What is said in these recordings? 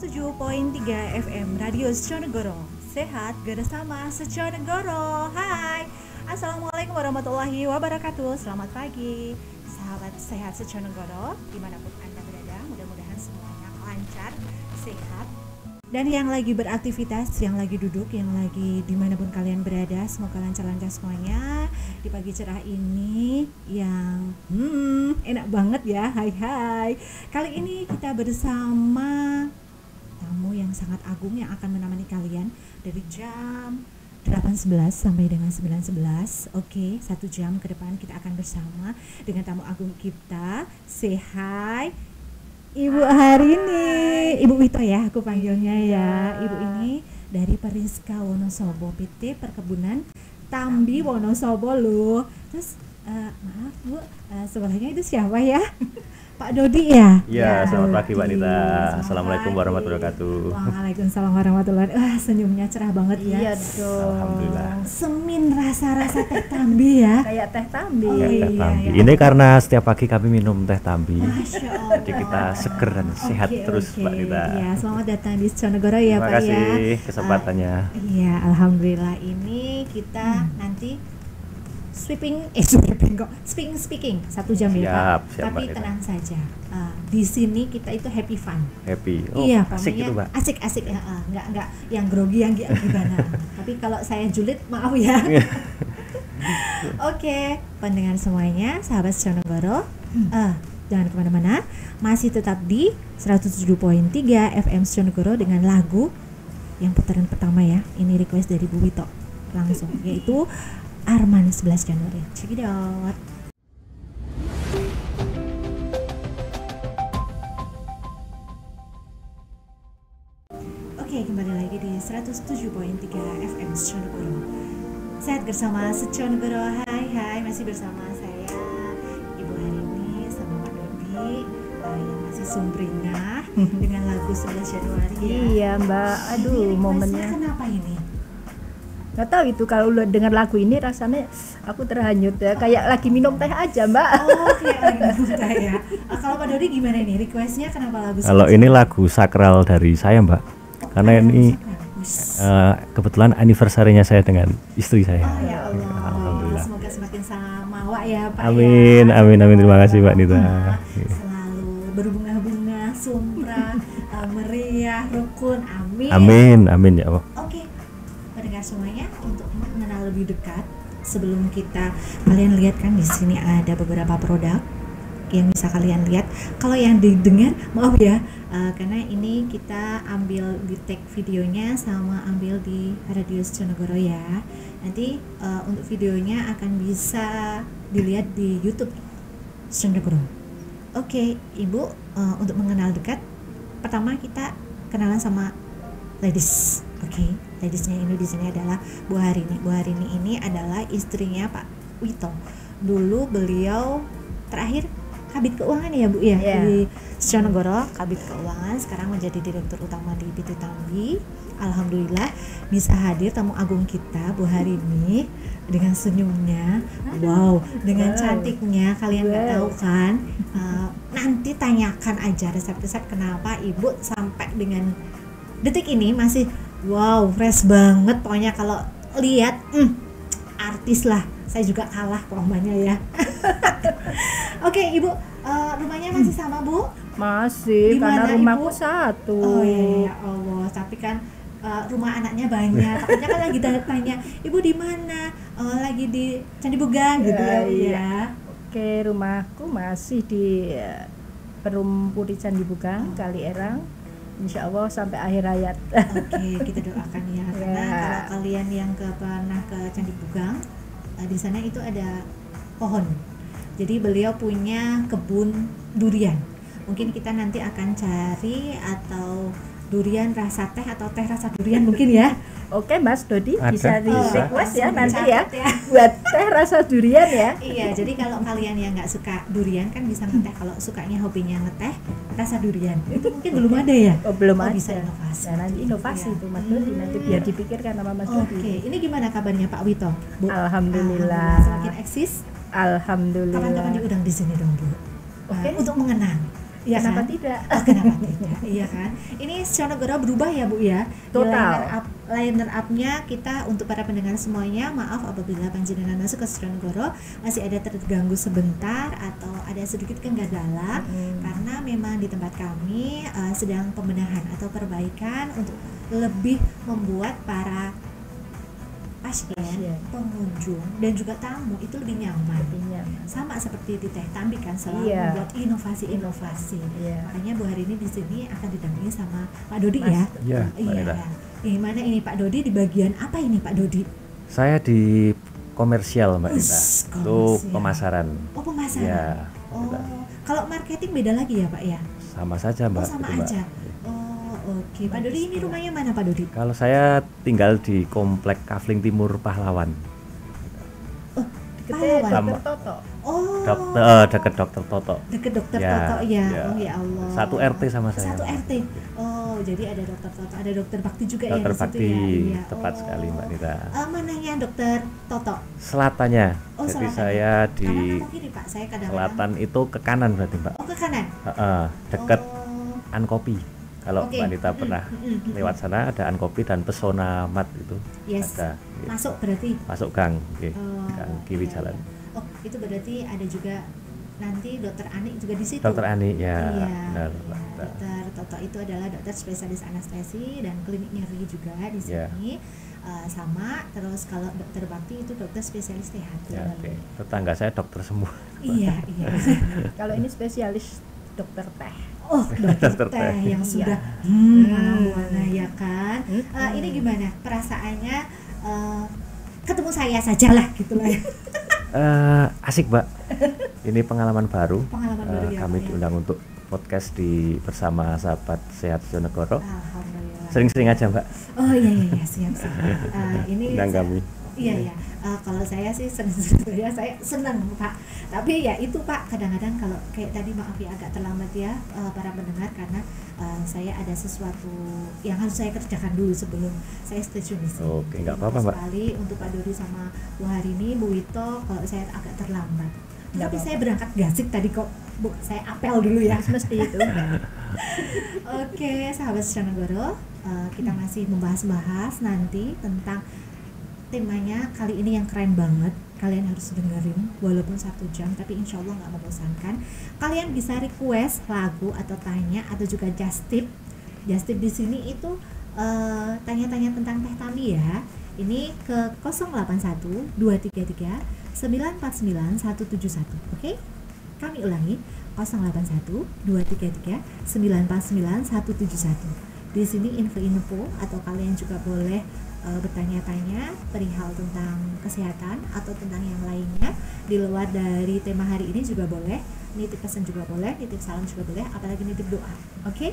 107.3 FM Radio Seconegoro. Sehat bersama Seconegoro. Hai, Assalamualaikum warahmatullahi wabarakatuh. Selamat pagi, sahabat sehat Seconegoro, dimanapun Anda berada. Mudah-mudahan semuanya lancar, sehat. Dan yang lagi beraktivitas, yang lagi duduk, yang lagi dimanapun kalian berada, semoga lancar-lancar semuanya di pagi cerah ini yang enak banget ya. Hai. Kali ini kita bersama tamu yang sangat agung yang akan menemani kalian dari jam 8.11 sampai dengan 9.11. Oke, 1 jam ke depan kita akan bersama dengan tamu agung kita. Say hi Ibu Harini, Ibu Wito ya aku panggilnya ya. Ibu ini dari Periska Wonosobo, PT Perkebunan Tambi Wonosobo loh. Terus maaf Bu, sebelahnya itu siapa ya? Pak Dodi ya? Iya, selamat pagi Mbak Nita. Selamat Assalamualaikum pagi. warahmatullahi wabarakatuh. Waalaikumsalam warahmatullahi wabarakatuh. Wah, senyumnya cerah banget ya. Iya dong. Alhamdulillah. Semin rasa-rasa teh Tambi ya. Kayak teh Tambi. Oh, Teh iya, Tambi. iya. Ini karena setiap pagi kami minum teh Tambi. Masya Allah. Jadi kita seger dan sehat terus Mbak Nita. Ya, selamat datang di Seconegoro ya Terima Pak kasih ya. kesempatannya. Iya, alhamdulillah ini kita nanti speaking kok speaking 1 jam ya Pak. Siap, Tapi Mbak Nita. tenang saja. Di sini kita itu happy fun. Happy. Oh, Iya, asik pokoknya gitu Mbak. asik ya, nggak yang grogi yang gimana. Tapi kalau saya julid maaf ya. Oke, pendengar semuanya, sahabat Seconegoro, jangan kemana-mana, masih tetap di 107.3 FM Seconegoro dengan lagu yang putaran pertama ya. Ini request dari Bu Wito langsung, yaitu Arman 11 Januari. Check it out. Oke, kembali lagi di 107.3 FM Seconegoro. Sehat bersama Seconegoro. Hai, masih bersama saya Ibu Harini sama Pak Dodi yang masih sumringah dengan lagu 11 Januari ya. Iya Mbak, aduh Ini momennya. kenapa ini? Gak tahu itu kalau udah dengar lagu ini rasanya aku terhanyut ya, kayak lagi minum teh aja Mbak. Oh, kayak lagi minum teh ya. Kalau Pak Dodi gimana nih? Requestnya kenapa lagu? Kalau ini lagu sakral dari saya Mbak. Karena ini kebetulan anniversary-nya saya dengan istri saya. Oh ya Allah. Alhamdulillah. Semoga semakin samawa ya Pak. Amin, ya. amin. Terima kasih Mbak Nita. Selalu berbunga-bunga, sumpah, meriah, rukun. Amin. Amin ya Allah. Oke, pendengar semuanya, untuk mengenal lebih dekat sebelum kalian lihat kan di sini ada beberapa produk yang bisa kalian lihat. Kalau yang didengar maaf ya, karena ini kita ambil di tag videonya sama ambil di Radio Seconegoro ya. Nanti untuk videonya akan bisa dilihat di YouTube Seconegoro. Oke, Ibu, untuk mengenal dekat, pertama kita kenalan sama ladies. Oke, ladiesnya ini di sini adalah Bu Harini. Bu Harini ini adalah istrinya Pak Wito. Dulu beliau terakhir Kabid Keuangan ya Bu ya, Yeah. di Seconegoro, Kabid Keuangan, sekarang menjadi direktur utama di PT Tambi. Alhamdulillah bisa hadir tamu agung kita Bu Harini dengan senyumnya, wow, dengan cantiknya, kalian nggak tahu kan. Nanti tanyakan aja resep-resep kenapa Ibu sampai dengan detik ini masih wow, fresh banget pokoknya. Kalau lihat artis lah, saya juga kalah pokoknya ya. Oke Ibu, rumahnya masih sama Bu? Masih, Dimana, karena rumahku Ibu? satu. Oh iya, ya Allah, tapi kan rumah anaknya banyak. Takutnya kan lagi tanya, Ibu di mana? Lagi di Candi Buga gitu ya Bu Iya. ya. Oke, rumahku masih di Perumpuri Candi Bugang, Kali Erang. Insya Allah sampai akhir hayat. Oke, kita doakan ya. Karena Ya. kalau kalian yang pernah ke Candi Bugang, di sana itu ada pohon. Jadi beliau punya kebun durian. Mungkin kita nanti akan cari atau durian rasa teh atau teh rasa durian mungkin ya. Oke Mas Dodi, Ada, bisa di bisa. request ya Langsung nanti ya, dicatat ya. buat teh rasa durian ya. Iya, jadi kalau kalian yang nggak suka durian kan bisa ngeteh. Kalau sukanya hobinya ngeteh rasa durian, itu mungkin belum ada ya. Oh belum Oh, ada. bisa inovasi. Nah, nanti inovasi Ya. itu Mas Dodi, nanti biar dipikirkan sama Mas Oke, Dodi. ini gimana kabarnya Pak Wito? Bu? Alhamdulillah. Semakin eksis. Kapan-kapan Alhamdulillah. diundang di sini dong Bu. Oke. Untuk mengenang. Iya Kenapa kan? tidak? Oh, kenapa tidak? Iya kan? Ini Sionegoro berubah ya Bu ya. Di Total. liner up-nya kita untuk para pendengar semuanya, maaf apabila panjenengan masuk ke Sionegoro masih ada terganggu sebentar atau ada sedikit kegagalan karena memang di tempat kami sedang pembenahan atau perbaikan untuk lebih membuat para pasien, pengunjung dan juga tamu itu lebih nyaman. Sama seperti di Teh Tambi kan selalu Iya. membuat inovasi-inovasi. Iya. Makanya Bu hari ini di sini akan didampingi sama Pak Dodi Mas. ya. Iya, Mbak Iya. Nita. Gimana ini Pak Dodi di bagian apa ini Pak Dodi? Saya di komersial Mbak Nita. Us, Itu komersial. pemasaran. Oh pemasaran. Ya, Oh Nita. kalau marketing beda lagi ya Pak ya? Sama saja Mbak. Oh sama itu, Mbak. aja. Oh oke Pak Dodi ini rumahnya mana Pak Dodi? Kalau saya tinggal di Komplek Kafling Timur Pahlawan. Oh Kita Pahlawan. Dokter Toto. Oh Dekat Dokter Toto. deket Dokter Ya, Toto ya. ya. Oh ya Allah. Satu RT sama saya. Satu RT. Oh jadi ada Dokter Toto, ada Dokter Bakti juga Dokter ya di situ Bakti, ya. Iya. tepat sekali Mbak Nita. Mananya Dokter Toto? Selatannya. Oh, Jadi selatan. saya di Kanan atau kiri Pak? Saya kadang-kadang. selatan itu ke kanan berarti Mbak. Oh ke kanan. Dekat Oh. Ankopi. Kalau Oke. Mbak Nita pernah lewat sana ada Ankopi dan Pesona Mat itu Yes. ada. Masuk berarti. Masuk gang, oke. Oh, Gang kiri iya, jalan. iya. Oh itu berarti ada juga nanti Dokter Ani juga di situ. Dokter Ani ya, Iya, benar. iya. Mbak. Dokter Toto itu adalah dokter spesialis anestesi dan klinik nyeri juga di Iya. sini. Sama terus kalau Dokter Bakti itu dokter spesialis THT. Ya, oke. Tetangga saya dokter semua. Iya iya. Kalau ini spesialis dokter teh. Oh dokter Dokter teh teh. yang sudah mana ya kan. Ini gimana perasaannya ketemu saya saja lah gitu lah ya. Asik Mbak. Ini pengalaman baru. Pengalaman baru ya, Kami Pak, ya. diundang untuk podcast bersama sahabat sehat Sionegoro. Alhamdulillah. Sering-sering aja Mbak. Oh iya iya iya siap siap. Ini Undang kami. Iya iya. Kalau saya sih saya senang Pak. Tapi ya itu Pak kadang-kadang kalau kayak tadi maaf ya agak terlambat ya para pendengar karena saya ada sesuatu yang harus saya kerjakan dulu sebelum saya setuju di sini. Oke, nggak Jadi, apa-apa, maaf Mbak. sekali untuk Pak Dodi sama Bu Harini, Bu Wito kalau saya agak terlambat. Nggak Tapi apa-apa. saya berangkat gasik tadi kok Bu, saya apel dulu ya. Mesti itu. Oke, sahabat Sionegoro, kita masih membahas-bahas nanti tentang temanya kali ini yang keren banget. Kalian harus dengerin walaupun 1 jam, tapi insya Allah nggak membosankan. Kalian bisa request lagu atau tanya atau juga just tip. Just tip di sini itu tanya-tanya tentang Teh Tambi ya. Ini ke 081 233 949 171. Oke? Kami ulangi 081 233 949 171. Di sini info-info atau kalian juga boleh bertanya-tanya perihal tentang kesehatan atau tentang yang lainnya di luar dari tema hari ini juga boleh, nitip pesan juga boleh, nitip salam juga boleh, apalagi nitip doa. Oke?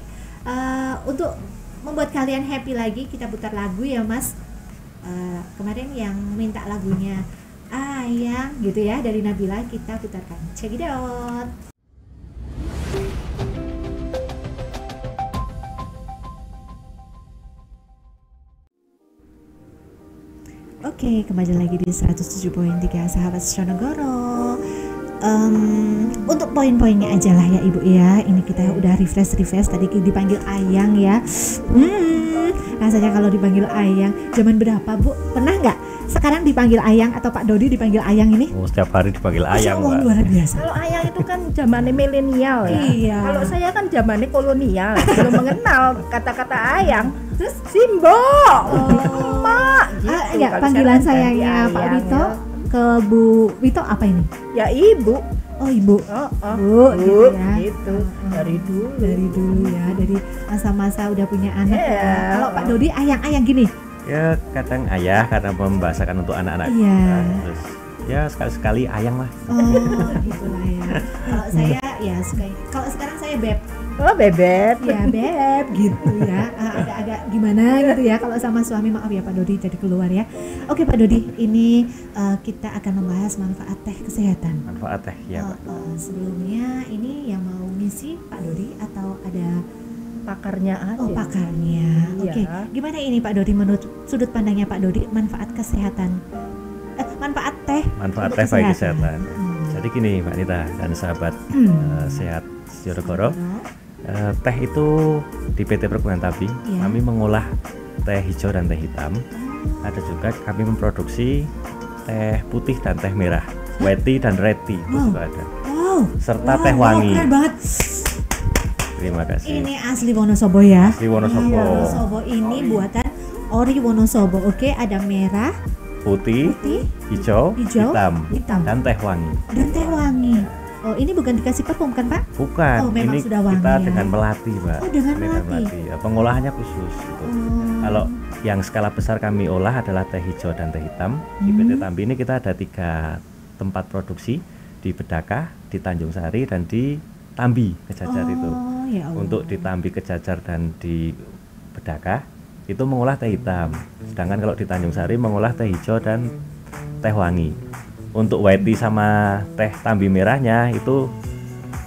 Untuk membuat kalian happy lagi kita putar lagu ya Mas. Kemarin yang minta lagunya Ayang gitu ya dari Nabila, kita putarkan. Check it out. Oke, kembali lagi di 107.3 sahabat Sionegoro. Untuk poin-poinnya aja lah ya Ibu ya. Ini kita udah refresh tadi dipanggil Ayang ya. Rasanya kalau dipanggil Ayang zaman berapa Bu? Pernah nggak sekarang dipanggil Ayang atau Pak Dodi dipanggil Ayang ini? Oh, setiap hari dipanggil Masya ayang Allah, Mbak. luar biasa. Kalau ayang itu kan zamannya milenial ya. Iya. Kalau saya kan zamannya kolonial, belum mengenal kata-kata ayang. Terus Simbo, Mak, gitu. Ya, Kalau panggilan sekarang sayangnya ganti Pak ayang, Wito ya. ke Bu Wito apa ini? Ya ibu. Oh Ibu. Bu, gitu ya. Gitu. Dari dulu. Dari dulu ya, dari masa-masa udah punya anak Iya. ya. Kalau Pak Dodi ayang-ayang gini. Ya kadang ayah karena membahasakan untuk anak-anak. Iya. Terus ya sekali-sekali ayang lah. Oh, gitulah ya. Kalau saya ya suka. Kalau sekarang saya beb. Oh bebet. Ya beb gitu ya. Agak-agak gimana gitu ya kalau sama suami, maaf ya Pak Dodi jadi keluar ya. Oke Pak Dodi, ini kita akan membahas manfaat teh kesehatan. Manfaat teh ya Pak. Sebelumnya ini yang mau ngisi Pak Dodi atau ada Pakarnya aja. oh pakarnya. Iya. Oke. Gimana ini Pak Dodi menurut sudut pandangnya Pak Dodi manfaat kesehatan? Manfaat teh. Manfaat untuk teh bagi kesehatan. Hmm. Jadi gini Mbak Nita dan sahabat sehat Sionegoro. Teh itu di PT Perkebunan Tabi Iya. kami mengolah teh hijau dan teh hitam. Ada juga kami memproduksi teh putih dan teh merah, white tea dan red tea itu Wow. juga ada. Wow. Serta Wow, teh wangi. Keren banget. Terima kasih. Ini asli Wonosobo ya. Asli Wonosobo. Wonosobo ini buatan Ori Wonosobo. Oke, ada merah, Putih, putih, hijau, Hijau, hitam, dan teh wangi. dan teh wangi. Oh, ini bukan dikasih parfum kan, Pak? Bukan, Oh, memang ini sudah wangi kita ya. dengan melati, Mbak. Oh, dengan Ini melati. Ya, pengolahannya khusus gitu. Kalau yang skala besar kami olah adalah teh hijau dan teh hitam. Di PT Tambi ini kita ada 3 tempat produksi, di Bedaka, di Tanjung Sari, dan di Tambi Kejajar itu. Oh, ya Allah. Untuk di Tambi Kejajar dan di Bedaka itu mengolah teh hitam. Sedangkan kalau di Tanjung Sari mengolah teh hijau dan teh wangi. Untuk white tea sama teh Tambi merahnya itu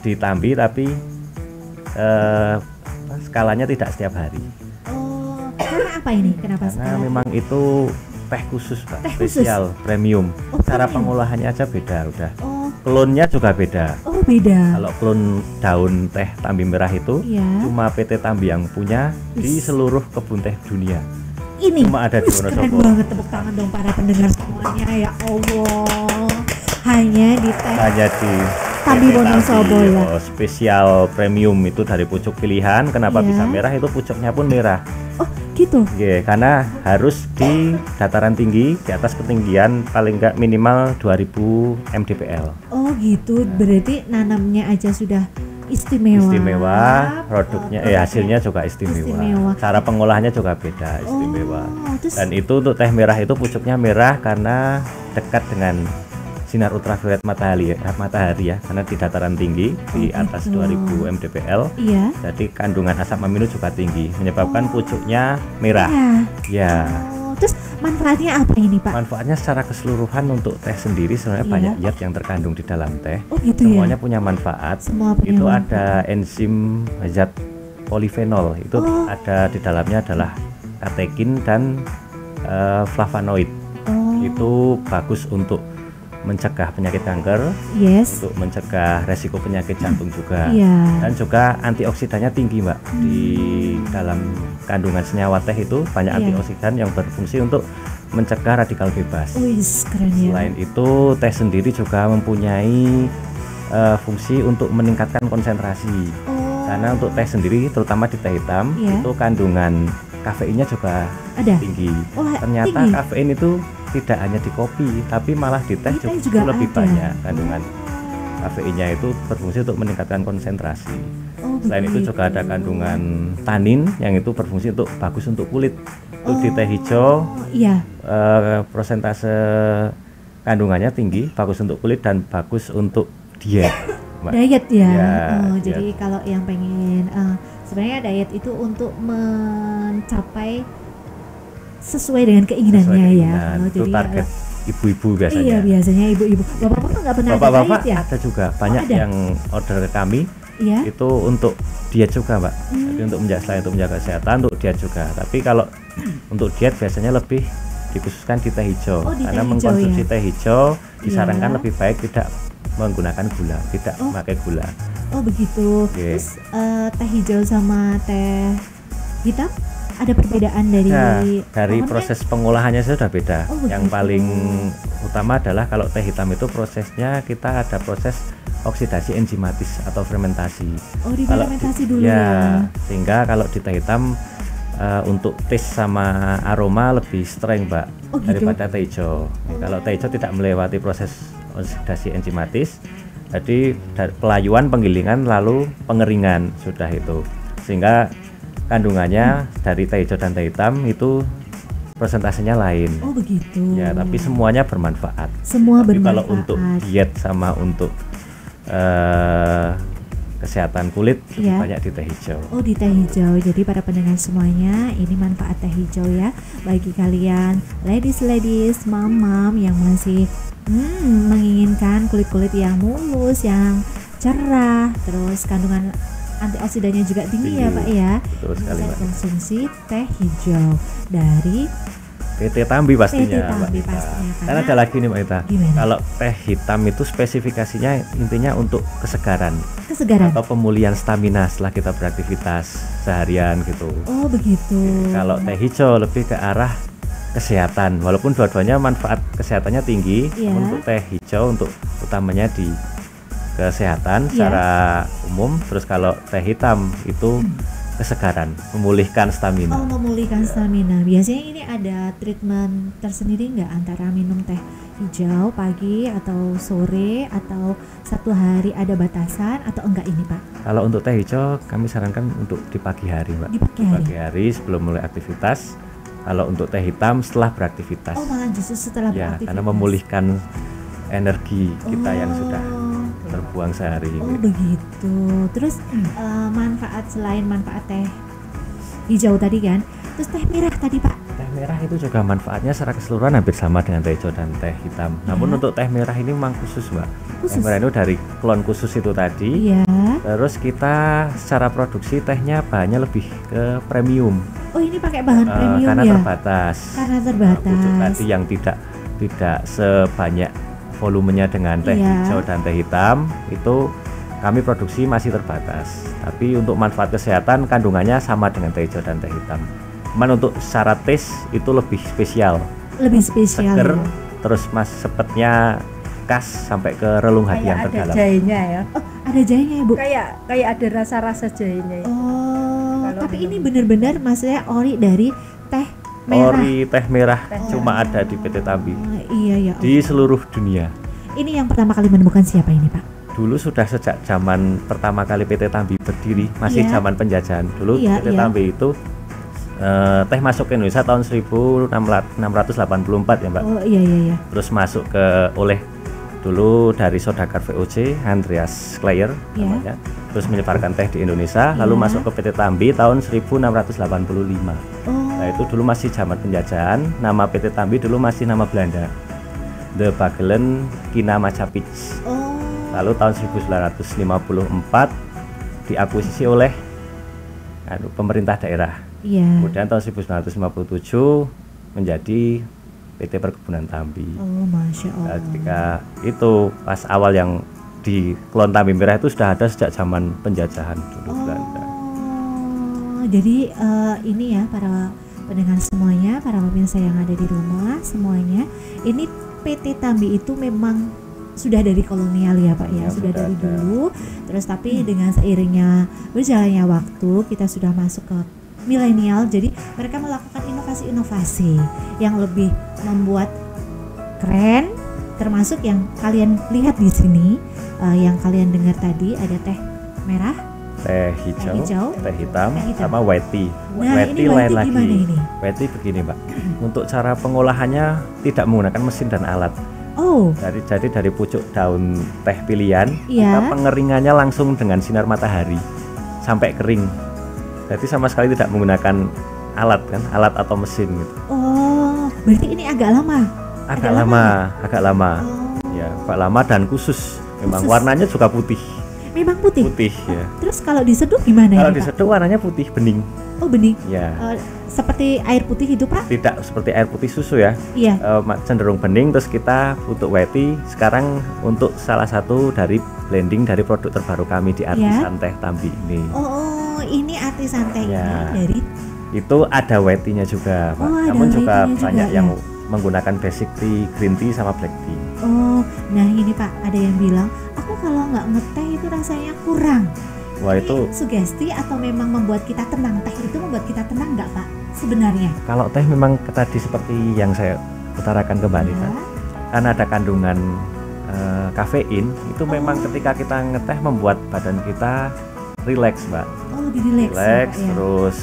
di Tambi tapi skalanya tidak setiap hari. Oh, karena apa ini? Kenapa Karena sekarang? memang itu teh khusus, Pak, Teh khusus? spesial, premium. Oh, Cara premium. pengolahannya aja beda udah. Oh, Klonnya juga beda. oh beda. Kalau klon daun teh Tambi merah itu Iya. cuma PT Tambi yang punya di Wis. seluruh kebun teh dunia. Ini Cuma ada di wis, keren Wonosobo. banget, tepuk tangan dong para pendengar semuanya, ya Allah. Hanya di teh Hanya di Tambi PT Wonosobo ya. Oh, spesial premium itu dari pucuk pilihan. Kenapa Iya. bisa merah? Itu pucuknya pun merah. Oh gitu. Iya, karena harus di dataran tinggi, di atas ketinggian paling enggak minimal 2000 mdpl. Oh gitu, berarti nanamnya aja sudah istimewa. Istimewa, produknya hasilnya juga istimewa. Istimewa. Cara pengolahannya juga beda, istimewa. Oh, terus Dan itu untuk teh merah itu pucuknya merah karena dekat dengan sinar ultraviolet matahari ya, karena di dataran tinggi di Oh, atas gitu. 2000 mdpl. iya. Jadi kandungan asam amino juga tinggi, menyebabkan pucuknya merah. Ya. Ya, Oh, terus manfaatnya apa ini, Pak? manfaatnya secara keseluruhan untuk teh sendiri sebenarnya Iya. banyak zat yang terkandung di dalam teh. Oh gitu Semuanya ya. punya manfaat. Semua punya Itu manfaat. ada enzim zat polifenol. Itu Oh. ada di dalamnya adalah katekin dan flavonoid. Oh, Itu bagus untuk mencegah penyakit kanker, yes. untuk mencegah resiko penyakit jantung juga. Iya. Dan juga antioksidannya tinggi, Mbak. Di dalam kandungan senyawa teh itu banyak Iya. antioksidan yang berfungsi untuk mencegah radikal bebas. Wis, keren ya. Selain itu, teh sendiri juga mempunyai fungsi untuk meningkatkan konsentrasi. Oh, Karena untuk teh sendiri, terutama di teh hitam, Iya. itu kandungan kafeinnya juga ada. tinggi. Oh, Ternyata tinggi. kafein itu tidak hanya di kopi, tapi malah di teh Di teh juga juga lebih ada. banyak kandungan kafeinnya itu berfungsi untuk meningkatkan konsentrasi. Oh, Selain itu juga ada kandungan tanin yang itu berfungsi untuk bagus untuk kulit. Untuk di teh hijau Oh, iya. persentase kandungannya tinggi, bagus untuk kulit dan bagus untuk diet, Mbak. Diet ya. Ya, Oh, diet. jadi kalau yang pengen sebenarnya diet itu untuk mencapai sesuai dengan keinginannya Sesuai ya. keinginan. Oh, Itu jadi target ibu-ibu biasanya. iya biasanya ibu-ibu. Bapak-bapak nggak pernah ada Bapak-bapak diet ya? ada juga banyak ada? yang order ke kami Iya. itu untuk diet juga, Mbak. Hmm. Jadi untuk menjaga selain untuk menjaga kesehatan, untuk diet juga. Tapi kalau untuk diet biasanya lebih dikhususkan di teh hijau. Oh, di Karena teh hijau mengkonsumsi ya? teh hijau disarankan Iya. lebih baik tidak menggunakan gula, tidak Oh. memakai gula. Oh begitu. Oke. Terus teh hijau sama teh hitam ada perbedaan dari Nah, dari pohonnya? proses pengolahannya sudah beda. Oh, Yang begitu. paling utama adalah kalau teh hitam itu prosesnya kita ada proses oksidasi enzimatis atau fermentasi. Oh Kalau difermentasi di- dulu ya, ya. sehingga kalau di teh hitam untuk taste sama aroma lebih strong, Mbak, Oh, gitu. daripada teh hijau. Kalau teh hijau tidak melewati proses oksidasi enzimatis, jadi pelayuan, penggilingan, lalu pengeringan sudah itu, sehingga kandungannya dari teh hijau dan teh hitam itu persentasenya lain. Oh begitu. Ya, tapi semuanya bermanfaat. semua Tapi bermanfaat. kalau untuk diet sama untuk kesehatan kulit Iya. banyak di teh hijau. Oh di teh hijau. Jadi para pendengar semuanya, ini manfaat teh hijau ya bagi kalian ladies, mam yang masih menginginkan kulit-kulit yang mulus, yang cerah, terus kandungan antioksidannya juga tinggi ya Tinggi. Pak ya. Betul sekali, Bisa Mbak. konsumsi teh hijau dari PT Tambi pastinya, PT Tambi Mbak Ita. pastinya, Kan karena- ada lagi nih Mbak Ita. Gimana? Kalau teh hitam itu spesifikasinya intinya untuk kesegaran Kesegaran. atau pemulihan stamina setelah kita beraktivitas seharian gitu. Oh begitu. Kalau teh hijau lebih ke arah kesehatan, walaupun dua-duanya manfaat kesehatannya tinggi, Iya. namun untuk teh hijau untuk utamanya di kesehatan Iya. secara umum. Terus kalau teh hitam itu kesegaran, memulihkan stamina. Oh, memulihkan stamina. Biasanya ini ada treatment tersendiri nggak antara minum teh hijau pagi atau sore atau satu hari ada batasan atau enggak ini Pak? Kalau untuk teh hijau kami sarankan untuk di pagi hari, Mbak. Di pagi hari. Hari sebelum mulai aktivitas. Kalau untuk teh hitam setelah beraktivitas. Oh malah justru setelah Ya, beraktivitas. karena memulihkan energi kita yang Oh. sudah terbuang sehari Oh ini. begitu. Terus manfaat selain manfaat teh hijau tadi kan, terus teh merah tadi Pak. Teh merah itu juga manfaatnya secara keseluruhan hampir sama dengan teh hijau dan teh hitam. Namun Ya. untuk teh merah ini memang khusus, Mbak. Khusus. Teh merah itu dari klon khusus itu tadi. Iya. Terus kita secara produksi tehnya bahannya lebih ke premium. Oh ini pakai bahan premium Karena ya? terbatas. Karena Pucuk terbatas. tadi yang tidak sebanyak volumenya dengan teh Iya. hijau dan teh hitam itu kami produksi masih terbatas. Tapi untuk manfaat kesehatan kandungannya sama dengan teh hijau dan teh hitam. Cuman untuk secara taste itu lebih spesial, Lebih spesial. seger, Ya? terus sepetnya khas sampai ke relung hati yang Kayak ada terdalam. jahenya ya. Oh ada jahenya ya Bu? Kayak ada rasa-rasa jahenya ya. Oh Kalau tapi minum. ini benar-benar maksudnya ori dari teh merah. Ori teh merah Teh cuma ada di PT Tambi Oh, iya ya. di seluruh dunia. Ini yang pertama kali menemukan siapa ini Pak? Dulu sudah sejak zaman pertama kali PT Tambi berdiri, masih Iya. zaman penjajahan. Dulu Iya, PT iya. Tambi itu teh masuk ke Indonesia tahun 1684 ya Mbak. Oh iya iya iya. Terus masuk oleh dulu dari saudagar VOC Andreas Kleyer Iya. namanya. Terus menyebarkan teh di Indonesia, lalu Iya. masuk ke PT Tambi tahun 1685. Oh. Nah itu dulu masih zaman penjajahan, nama PT Tambi dulu masih nama Belanda, The Bagelen Kinamacapits. Oh. Lalu tahun 1954 diakuisisi oleh pemerintah daerah. Iya. Kemudian tahun 1957 menjadi PT Perkebunan Tambi. Oh masya Nah, Allah. ketika itu pas awal yang di Klon Tambi Merah itu sudah ada sejak zaman penjajahan dulu Belanda. Oh, jadi ini ya para pendengar semuanya, para pemirsa yang ada di rumah semuanya, ini PT Tambi itu memang sudah dari kolonial ya Pak ya, Ya, sudah sudah dari ada. dulu. Terus tapi dengan seiringnya berjalannya waktu, kita sudah masuk ke milenial, jadi mereka melakukan inovasi-inovasi yang lebih membuat keren, termasuk yang kalian lihat di sini, yang kalian dengar tadi ada teh merah. Teh hijau, hijau, teh hitam, teh hitam. sama white tea. Nah, White ini tea white lain tea lagi. gimana ini? White tea begini Mbak, untuk cara pengolahannya tidak menggunakan mesin dan alat. Oh, Jadi dari pucuk daun teh pilihan, Iya. kita pengeringannya langsung dengan sinar matahari sampai kering. Jadi sama sekali tidak menggunakan alat atau mesin gitu. oh, berarti ini agak lama. Agak Agak lama, agak lama. Oh, Ya, agak lama dan khusus. Memang Khusus. warnanya juga putih, memang putih. ya. Terus kalau diseduh gimana Kalau ini, Pak? diseduh warnanya putih bening. Oh, bening. Ya, Seperti air putih itu, Pak? tidak seperti air putih susu ya. Iya. Cenderung bening. Terus kita untuk white tea sekarang untuk salah satu dari blending dari produk terbaru kami di Artisan Teh Tambi ini. Oh, ini artisan tehnya Ya. dari Itu ada white tea-nya juga, Pak. Oh, ada Namun white juga tea-nya juga, banyak ya. yang menggunakan basic tea, green tea sama black tea. Oh, nah ini Pak, ada yang bilang, aku kalau nggak ngeteh itu rasanya kurang. Wah, Ini itu sugesti atau memang membuat kita tenang? Teh itu membuat kita tenang nggak, Pak? Sebenarnya. kalau teh memang tadi seperti yang saya utarakan kembali Ya. kan. Karena ada kandungan kafein, itu memang ketika kita ngeteh membuat badan kita rileks, Mbak. Oh, di-relax ya, Rileks, Pak, ya. terus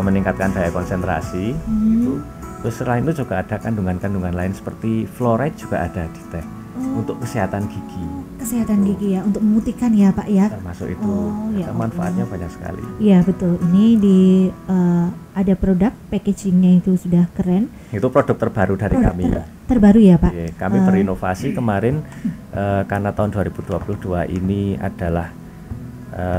meningkatkan daya konsentrasi. Hmm. Terus selain itu juga ada kandungan-kandungan lain seperti fluoride juga ada di teh Oh, untuk kesehatan gigi. kesehatan gigi ya, untuk memutihkan ya, Pak ya. Termasuk itu. Oh, ya Ada Allah. manfaatnya banyak sekali. Iya betul. Ini ada produk packagingnya itu sudah keren. Itu produk terbaru dari Produk kami. terbaru ya, Pak. Iya, kami berinovasi kemarin karena tahun 2022 ini adalah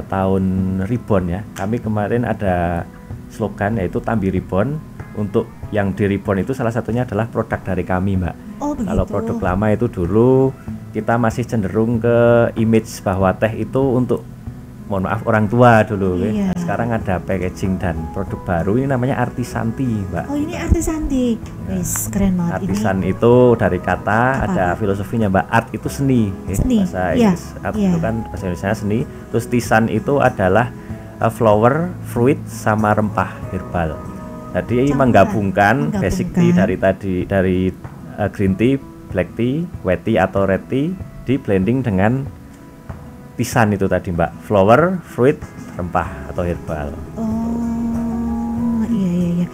tahun Reborn ya. Kami kemarin ada slogan yaitu Tambi Reborn untuk yang di reborn itu salah satunya adalah produk dari kami, Mbak. Oh begitu. Kalau produk lama itu dulu kita masih cenderung ke image bahwa teh itu untuk, mohon maaf, orang tua dulu. Iya. Sekarang ada packaging dan produk baru ini namanya Artisanti, Mbak. Oh ini Artisanti, wis keren banget Artisan ini. itu dari kata Apa? ada filosofinya, Mbak. Art itu seni, Seni, bahasa iya, Inggris. Art iya. itu kan bahasa Indonesia seni. Terus tisan itu adalah flower, fruit sama rempah herbal. Jadi Campuran, menggabungkan menggabungkan. basic tea dari green tea, black tea, white tea atau red tea di blending dengan tisan itu tadi, Mbak. Flower, fruit, rempah atau herbal. Oh iya.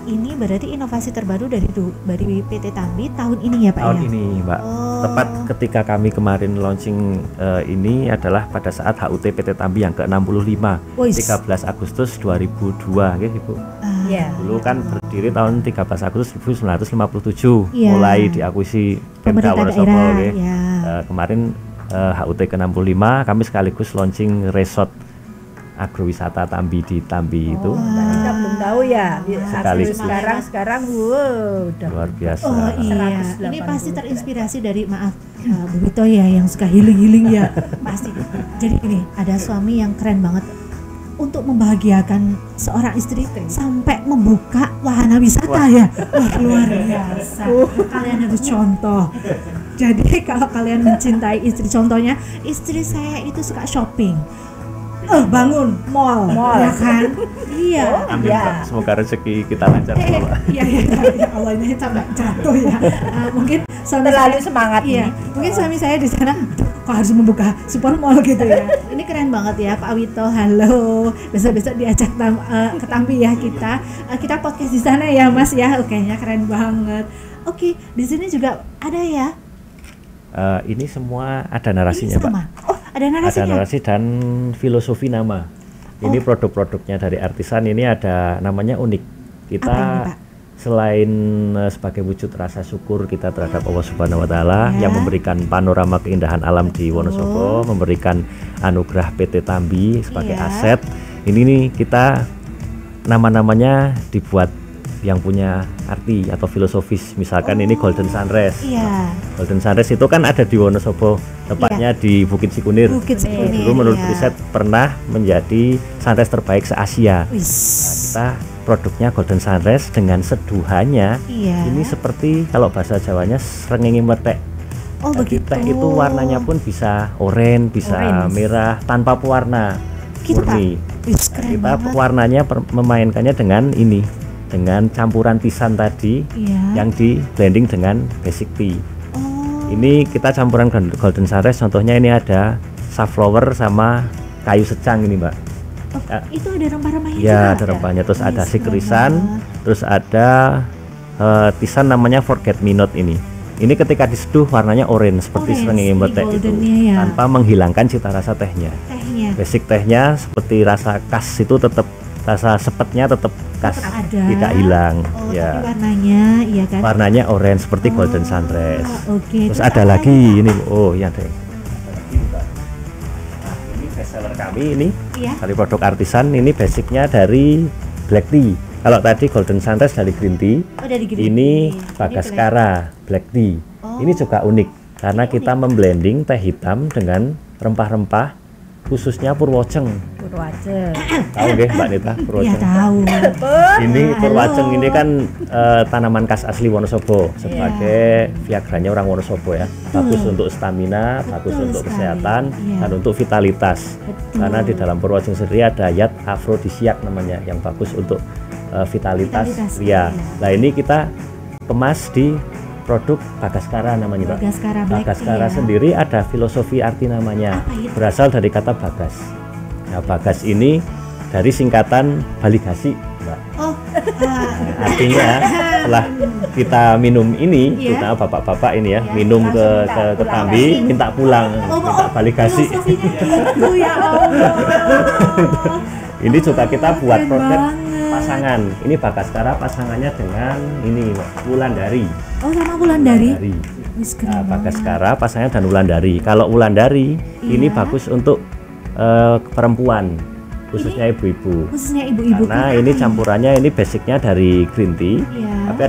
Ini berarti inovasi terbaru dari PT Tambi tahun ini ya Pak Tahun ya? ini, Mbak. Oh. Tepat ketika kami kemarin launching ini adalah pada saat HUT PT Tambi yang ke-65, Wis. 13 Agustus 2002, gitu, Ibu. Iya. Dulu kan berdiri tahun 13 Agustus 1957, Iya. mulai diakuisisi Pemda Pemerintah Wonosobo. daerah, Nggih. ya. Kemarin HUT ke-65 kami sekaligus launching resort agrowisata Tambi di Tambi itu. Mbak Nita belum tahu ya. Sekali. Sekarang wow, udah Luar biasa. Oh iya, 180 ini pasti terinspirasi dari Bu Wito ya yang suka healing ya pasti. Jadi ini ada suami yang keren banget untuk membahagiakan seorang istri sampai membuka wahana wisata ya. Wah luar biasa. Kalian harus contoh. Jadi kalau kalian mencintai istri, contohnya istri saya itu suka shopping. Bangun mall, ya kan? Iya. Amin, Ya. Mbak. Semoga rezeki kita lancar semua, Mbak. Iya ya Allah ini sampai jatuh ya. Mungkin suami Terlalu saya- semangat Iya, ini. mungkin suami saya di sana kok harus membuka super mall gitu ya. Ini keren banget ya Pak Wito. Halo. Besok-besok diajak ke Tambi ya kita. Kita podcast di sana ya Mas ya. Oke, nya keren banget. Oke, di sini juga ada ya. Ini semua ada Ini narasinya, Mbak. sama. Oh, ada Ada narasinya. narasi dan filosofi nama. Ini produk-produknya dari Artisan ini ada namanya unik. Kita Apa ini, Pak? selain sebagai wujud rasa syukur kita terhadap Allah Subhanahu wa taala Ya. yang memberikan panorama keindahan alam di Wonosobo, memberikan anugerah PT Tambi sebagai Iya. aset. Ini nih kita nama-namanya dibuat yang punya arti atau filosofis. Misalkan ini Golden Sunrise. Iya, Golden Sunrise itu kan ada di Wonosobo, tepatnya di Bukit Sikunir. Bukit Sikunir. Dulu menurut ya. riset pernah menjadi sunrise terbaik se-Asia. Wis. Kita produknya Golden Sunrise dengan seduhannya Iya. ini seperti kalau bahasa Jawanya srengenge methek. Oh, Jadi begitu. teh itu warnanya pun bisa oranye, bisa Orange. merah, tanpa pewarna, Gitu, Pak. murni. Wis, keren Kita banget. warnanya memainkannya dengan ini, dengan campuran tisan tadi Iya. yang di blending dengan basic tea. Oh. Ini kita campuran Golden Sunrise, contohnya ini ada safflower sama kayu secang ini, Mbak. Oh, itu ada rempah-rempahnya juga. Ya, ada rempahnya. Terus ada Wis, sikrisan, keren terus ada tisan namanya Forget Me Not ini. Ini ketika diseduh warnanya orange seperti Orange, srengenge ini methek itu, goldennya ya. tanpa menghilangkan cita rasa tehnya. tehnya. Basic tehnya seperti rasa khas itu tetap, rasa sepetnya tetap khas, Tetap ada. tidak hilang. Oh, Ya, tapi warnanya iya kan? warnanya orange seperti Golden Sunrise. Oke. Terus ada apa lagi Pak? ini, oh ya deh. Ini bestseller kami ini Iya. dari produk Artisan. Ini basicnya dari black tea. Kalau tadi Golden Sunrise dari green tea, Oh, dari green ini tea. Bagaskara black tea. Oh. Ini juga unik karena kita memblending teh hitam dengan rempah-rempah khususnya Purwoceng. Purwace. Tahu nggih Mbak Nita Iya Purwoceng? tahu. Ini Halo. Purwoceng ini kan tanaman khas asli Wonosobo sebagai viagranya orang Wonosobo ya. Bagus untuk stamina, bagus Betul untuk sekali. kesehatan Iya. dan untuk vitalitas. Betul. Karena di dalam Purwoceng sendiri ada zat afrodisiak namanya yang bagus untuk vitalitas Vitalitas, pria. iya. Nah, ini kita kemas di produk Bagaskara namanya, Pak. Bagaskara black Bagaskara tea ya. sendiri ada filosofi arti namanya. Apa itu? Berasal dari kata bagas. Nah, bagas ini dari singkatan baligasi, Mbak. Oh, Artinya setelah kita minum ini, Iya. kita bapak-bapak ini ya, Iya, minum ke langsung ke minta Tambi, pulang. minta pulang, minta baligasi. filosofinya gitu ya Allah. Ini juga kita buat Keren produk banget. pasangan. Ini Bagaskara pasangannya dengan ini Wulandari. Oh, sama Wulandari. Wulandari. Wis keren Nah, banget. Bagaskara pasangannya dan Wulandari. Kalau Wulandari ini Iya. bagus untuk perempuan. khususnya ibu-ibu. Khususnya ibu-ibu. Karena ini campurannya ini basicnya dari green tea, Iya. tapi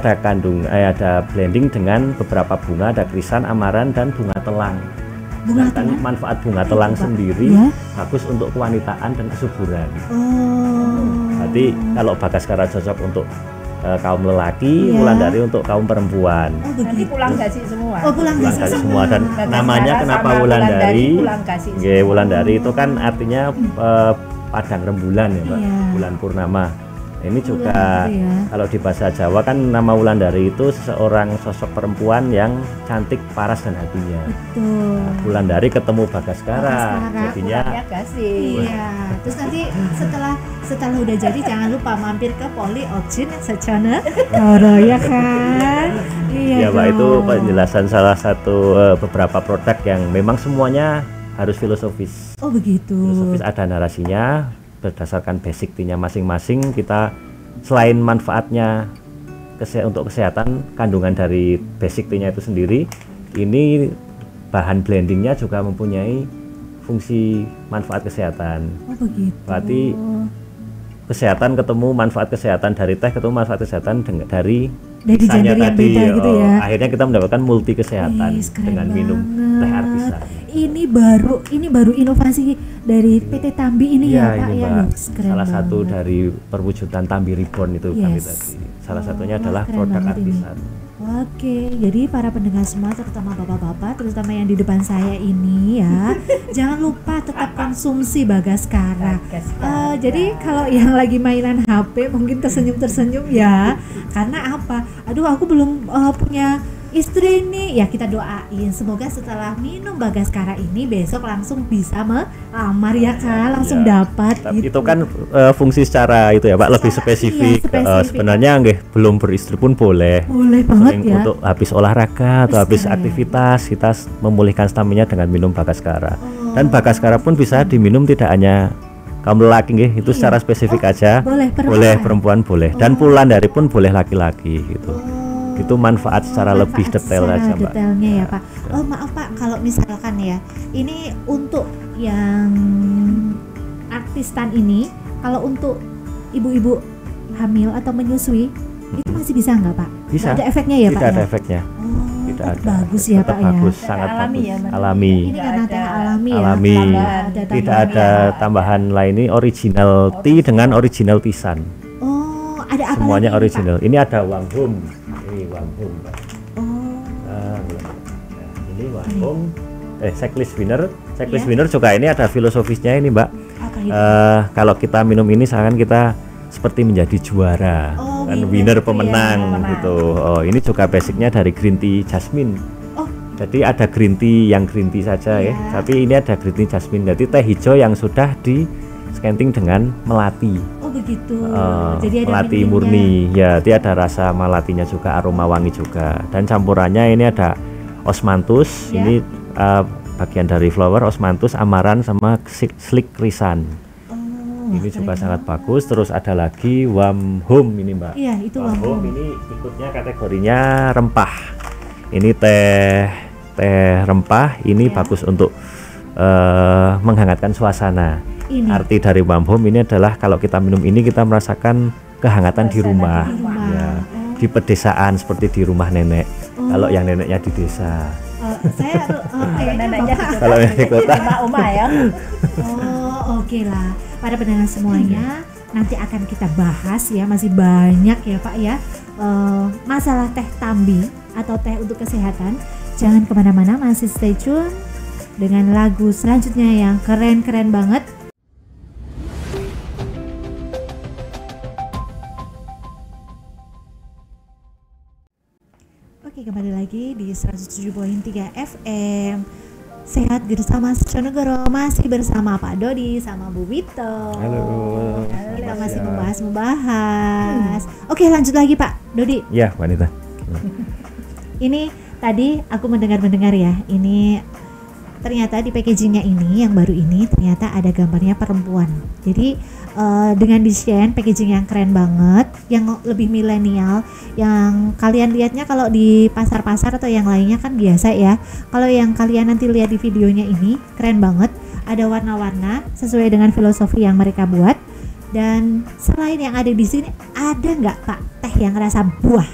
ada blending dengan beberapa bunga, ada krisan, amaran, dan bunga telang. Bunga Sedangkan telang? manfaat bunga telang Pak. sendiri Iya. bagus untuk kewanitaan dan kesuburan. Oh. Berarti kalau Bagaskara cocok untuk kaum lelaki, Iya. Wulandari untuk kaum perempuan. Oh Nanti begitu. pulang gaji semua. Oh pulang Pulang gaji gaji semua. semua dan Bagaskara namanya kenapa sama Wulandari? pulang gaji Nggih, Wulandari itu kan artinya padang rembulan ya, Mbak. Iya. Bulan purnama. Ini juga Wulandari ya. kalau di bahasa Jawa kan nama Wulandari itu seseorang sosok perempuan yang cantik, paras dan hatinya. Betul. Wulandari ketemu Bagaskara, Bagaskara, jadinya Ya kasih. Iya, terus nanti setelah udah jadi jangan lupa mampir ke Poli Objin Secana Goro ya kan? Iya ya Mbak, itu dong. penjelasan salah satu beberapa produk yang memang semuanya harus filosofis. Oh begitu. Filosofis ada narasinya berdasarkan basic tea-nya masing-masing. Kita selain manfaatnya untuk kesehatan, kandungan dari basic tea-nya itu sendiri, ini bahan blendingnya juga mempunyai fungsi manfaat kesehatan. Oh begitu. Berarti kesehatan ketemu manfaat kesehatan dari teh, ketemu manfaat kesehatan dari genre yang tadi. beda gitu ya. Akhirnya kita mendapatkan multi kesehatan Wih, keren dengan minum banget. teh artisan. Ini baru inovasi dari PT Tambi ini ya, Pak ini ya. Mbak, Loh, keren salah satu banget. dari perwujudan Tambi Reborn itu kami Yes. tadi. Salah satunya Wah, adalah keren produk banget ini. artisan. Oke, jadi para pendengar semua, terutama bapak-bapak, terutama yang di depan saya ini ya, jangan lupa tetap konsumsi Bagaskara. Jadi kalau yang lagi mainan HP mungkin tersenyum-tersenyum ya, karena apa? Aduh, aku belum punya istri nih. Ya kita doain, semoga setelah minum Bagaskara ini besok langsung bisa melamar ya kan, langsung Ya, dapat. Tapi gitu. itu kan fungsi secara itu ya Pak, lebih Secara- spesifik. iya, spesifik. Sebenarnya nggih belum beristri pun boleh. Boleh banget Sering ya. untuk habis olahraga atau habis Keren. aktivitas kita memulihkan stamina dengan minum Bagaskara. Oh. Dan Bagaskara pun bisa diminum tidak hanya kaum lelaki nggih, itu Iya. secara spesifik Oh, aja. boleh perempuan. Boleh perempuan boleh. Dan Oh. Wulandari pun boleh laki-laki gitu. Oh. Itu manfaat secara lebih detail secara aja, Mbak. detailnya ya Pak. Oh maaf Pak, kalau misalkan ya, ini untuk yang artisan ini, kalau untuk ibu-ibu hamil atau menyusui, itu masih bisa nggak Pak? Bisa. Nggak ada efeknya ya Pak? Tidak ada ya? efeknya. Oh, Tidak ada. bagus ya Tetap Pak ya. bagus, sangat Alami bagus. ya, Mbak. Alami. Ini karena teh alami ya. Alami. Tidak ada ya. tambahan lain, ini original tea dengan original tisan. Oh, ada apa Semuanya lagi ini, original. Ini ada Wanghum. Ini Wanghum, Mbak. Pak? Oh, Nah, ini Wanghum. Checklist winner. Checklist Iya. winner juga ini ada filosofisnya ini, Mbak. apa itu? Kalau kita minum ini seakan kita seperti menjadi juara, Oh, kan winner winner gitu ya, pemenang pemenang. gitu. Oh, ini juga basicnya dari green tea jasmine. Oh, Jadi ada green tea yang green tea saja Iya. ya, tapi ini ada green tea jasmine. Jadi teh hijau yang sudah di scanting dengan melati. oh begitu. Eh, Jadi ada melati minumnya. murni. Ya, dia ada rasa melatinya juga, aroma wangi juga. Dan campurannya ini ada osmanthus, Ya. ini bagian dari flower osmanthus, amaran sama slick krisan. Oh, Ini keren juga sangat banget. bagus. Terus ada lagi Wanghum ini, Mbak. Iya, itu Wanghum Wanghum. ini ikutnya kategorinya rempah. Ini teh rempah. Ini Ya. bagus untuk menghangatkan suasana. Ini Arti dari Wanghum ini adalah kalau kita minum ini kita merasakan kehangatan di Suasana rumah. di rumah. Ya, Oh. di pedesaan seperti di rumah nenek. Oh. Kalau yang neneknya di desa. Saya kayaknya Neneknya Bapak- di Kalau yang di kota. Uma ya. Oh, oke lah. Para pendengar semuanya, nanti akan kita bahas ya, masih banyak ya Pak ya, masalah teh Tambi atau teh untuk kesehatan. Jangan kemana-mana, masih stay tune dengan lagu selanjutnya yang keren-keren banget. Oke, kembali lagi di 107.3 FM. Sehat bersama Seconegoro, masih bersama Pak Dodi sama Bu Wito. Halo. Kita Selamat masih siang. membahas. Oke, lanjut lagi Pak Dodi. Ya, wanita. Ini tadi aku mendengar ya. Ini ternyata di packagingnya ini yang baru ini ternyata ada gambarnya perempuan. Jadi dengan desain packaging yang keren banget, yang lebih milenial, yang kalian lihatnya kalau di pasar-pasar atau yang lainnya kan biasa ya. Kalau yang kalian nanti lihat di videonya ini keren banget, ada warna-warna sesuai dengan filosofi yang mereka buat. Dan selain yang ada di sini, ada nggak Pak teh yang rasa buah?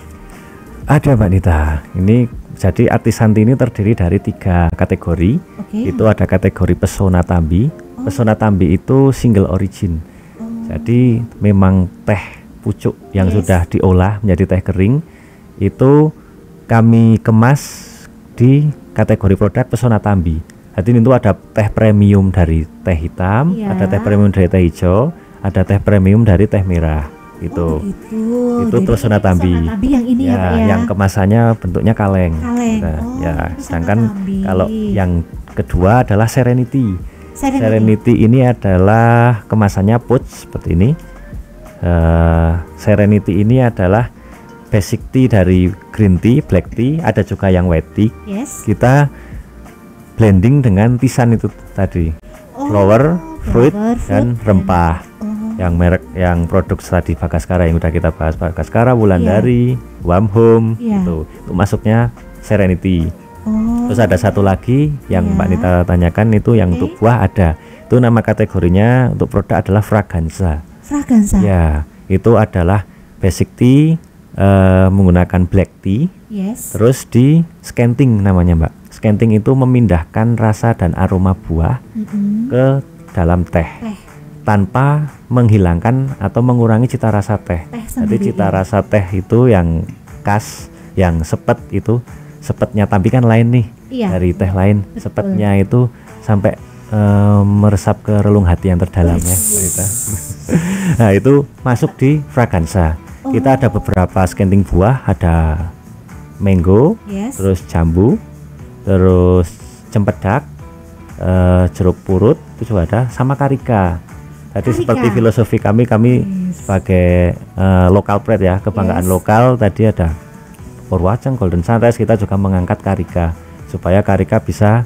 Ada Mbak Nita. Ini jadi Artisanti ini terdiri dari 3 kategori. Itu ada kategori Pesona Tambi. Pesona Tambi itu single origin. Jadi memang teh pucuk yang sudah diolah menjadi teh kering itu kami kemas di kategori produk Pesona Tambi. Jadi itu ada teh premium dari teh hitam, ada teh premium dari teh hijau, ada teh premium dari teh merah. Itu Pesona Tambi yang ini ya, Pak ya, yang kemasannya bentuknya kaleng. Nah, ya sedangkan kalau yang kedua adalah Serenity. Serenity ini adalah kemasannya pouch seperti ini. Serenity ini adalah basic tea dari green tea, black tea, ada juga yang white tea. Kita blending dengan tisan itu tadi, flower, fruit, dan rempah. Yang merek, yang produk tadi Bagaskara yang udah kita bahas, Bagaskara, Wulandari, Warm Home, itu masuknya Serenity. Terus ada satu lagi yang Mbak Nita tanyakan, itu yang untuk buah ada. Itu nama kategorinya untuk produk adalah Fragranza. Ya, itu adalah basic tea menggunakan black tea. Terus di scanting namanya Mbak. Scanting itu memindahkan rasa dan aroma buah ke dalam teh tanpa menghilangkan atau mengurangi cita rasa teh. Jadi cita rasa teh itu yang khas, yang sepet itu. Sepetnya Tambi kan lain nih dari teh lain. Sepetnya itu sampai meresap ke relung hati yang terdalam ya. Nah itu masuk di Fragranza. Kita ada beberapa scanting buah, ada mango, terus jambu, terus cempedak, jeruk purut itu juga ada, sama karika. Tadi seperti filosofi kami sebagai local pride ya, kebanggaan lokal. Tadi ada Purwacang, Golden Sunrise, kita juga mengangkat karika supaya karika bisa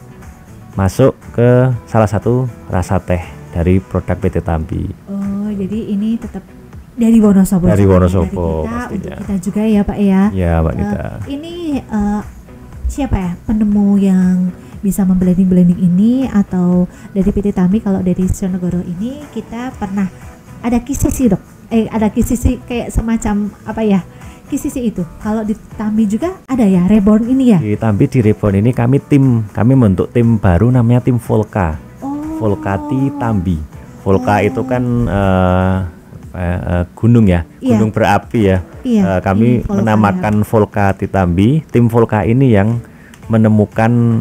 masuk ke salah satu rasa teh dari produk PT Tambi. Oh, jadi ini tetap dari Wonosobo. Dari Wonosobo pastinya. Untuk kita juga ya Pak ya. Ya Mbak Nita. Ini siapa ya penemu yang bisa memblending ini, atau dari PT Tambi? Kalau dari Sionegoro ini kita pernah ada kisisi dok, ada kisisi kayak semacam apa ya? Kisisi itu. Kalau di Tambi juga ada ya Reborn ini ya? Di Tambi, di Reborn ini kami membentuk tim baru namanya tim Volca. Volcati Tambi. Volca itu kan gunung ya, gunung berapi ya. Kami menamakan Volcati Tambi. Tim Volca ini yang menemukan